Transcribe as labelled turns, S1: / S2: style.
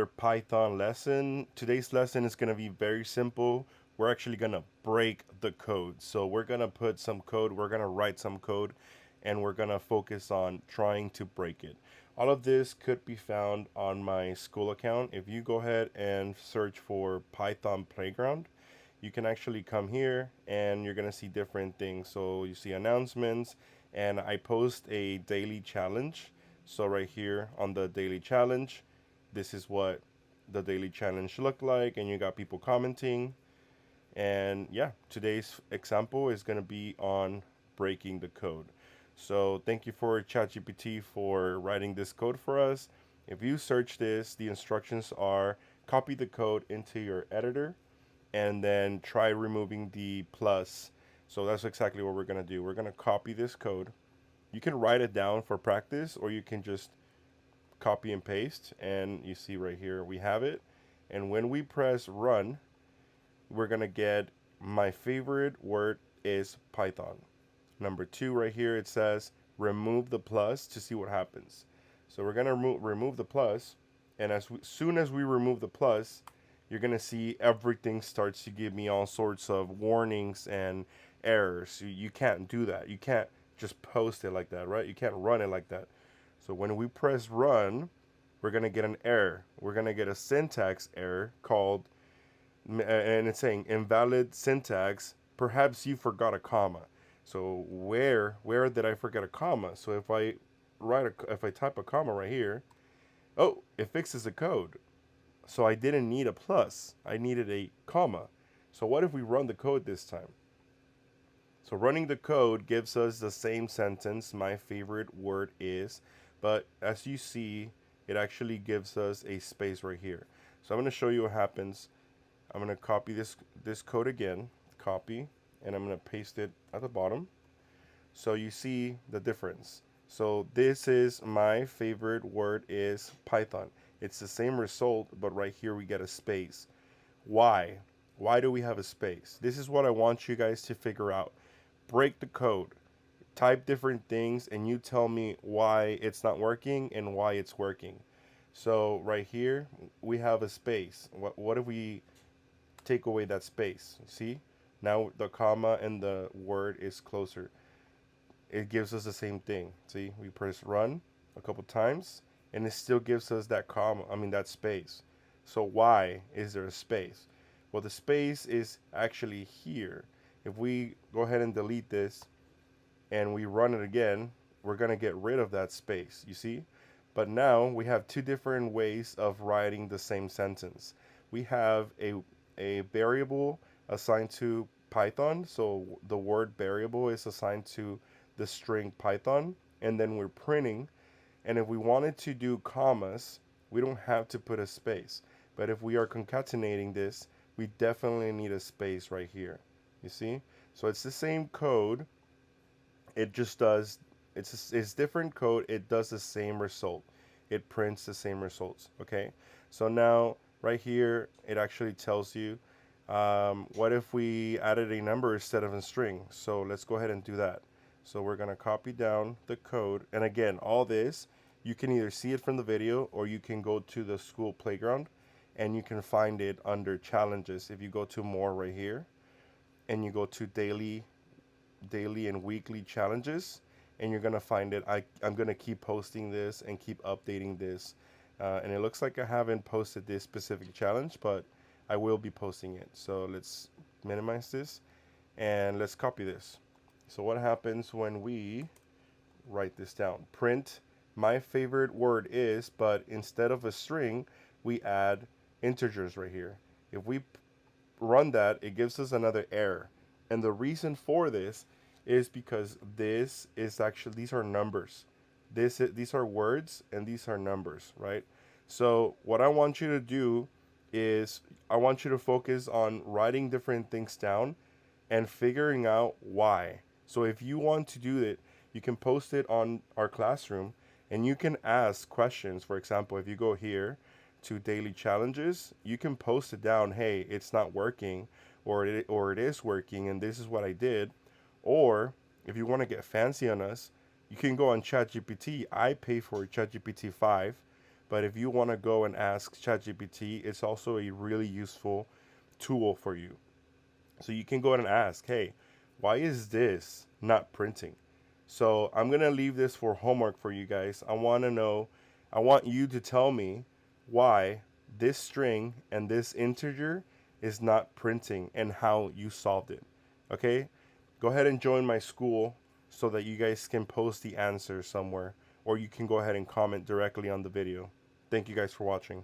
S1: Python lesson. Today's lesson is going to be very simple. We're actually going to break the code. So we're going to put some code, we're going to write some code, and we're going to focus on trying to break it. All of this could be found on my school account. If you go ahead and search for Python Playground, you can actually come here and you're going to see different things. So you see announcements, and I post a daily challenge. So right here on the daily challenge, this is what the daily challenge look like, and you got people commenting. And yeah, today's example is going to be on breaking the code. So thank you for ChatGPT for writing this code for us. If you search this, the instructions are copy the code into your editor and then try removing the plus. So that's exactly what we're going to do. We're going to copy this code. You can write it down for practice, or you can just copy and paste, and you see right here we have it. And when we press run, we're gonna get my favorite word is Python. Number two right here, it says remove the plus to see what happens. So we're gonna remove the plus, and soon as we remove the plus, you're gonna see everything starts to give me all sorts of warnings and errors. You can't do that. You can't just post it like that, right? You can't run it like that. So when we press run, we're gonna get an error. We're gonna get a syntax error called, and it's saying invalid syntax. Perhaps you forgot a comma. So where did I forget a comma? So if I type a comma right here, oh, it fixes the code. So I didn't need a plus. I needed a comma. So what if we run the code this time? So running the code gives us the same sentence, my favorite word is, but as you see, it actually gives us a space right here. So I'm going to show you what happens. I'm going to copy this code again, copy, and I'm going to paste it at the bottom. So you see the difference. So this is my favorite word is Python. It's the same result, but right here we get a space. Why? Why do we have a space? This is what I want you guys to figure out. Break the code, type different things, and you tell me why it's not working and why it's working. So right here we have a space. What if we take away that space? See, now the comma and the word is closer. It gives us the same thing. See, we press run a couple times and it still gives us that comma, I mean that space. So why is there a space? Well, the space is actually here. If we go ahead and delete this and we run it again, we're going to get rid of that space, you see? But now we have two different ways of writing the same sentence. We have a variable assigned to Python, so the word variable is assigned to the string Python, and then we're printing. And if we wanted to do commas, we don't have to put a space. But if we are concatenating this, we definitely need a space right here. You see? So it's the same code, it just does, it's different code, it does the same result, it prints the same results. Okay, so now right here it actually tells you, what if we added a number instead of a string? So let's go ahead and do that. So we're going to copy down the code, and again, all this you can either see it from the video or you can go to the school playground and you can find it under challenges. If you go to more right here and you go to daily and weekly challenges, and you're gonna find it. I'm gonna keep posting this and keep updating this, and it looks like I haven't posted this specific challenge, but I will be posting it. So let's minimize this and let's copy this. So what happens when we write this down? Print my favorite word is, but instead of a string we add integers right here. If we run that, it gives us another error. And the reason for this is because this is actually, these are numbers. These are words and these are numbers, right? So what I want you to do is I want you to focus on writing different things down and figuring out why. So if you want to do it, you can post it on our classroom and you can ask questions. For example, if you go here to daily challenges, you can post it down, hey, it's not working, or it is working and this is what I did. Or if you want to get fancy on us, you can go on ChatGPT. I pay for ChatGPT 5, But if you want to go and ask ChatGPT, it's also a really useful tool for you. So you can go ahead and ask, hey, why is this not printing? So I'm going to leave this for homework for you guys. I want you to tell me why this string and this integer is not printing and how you solved it. Okay? Go ahead and join my school so that you guys can post the answer somewhere, or you can go ahead and comment directly on the video. Thank you guys for watching.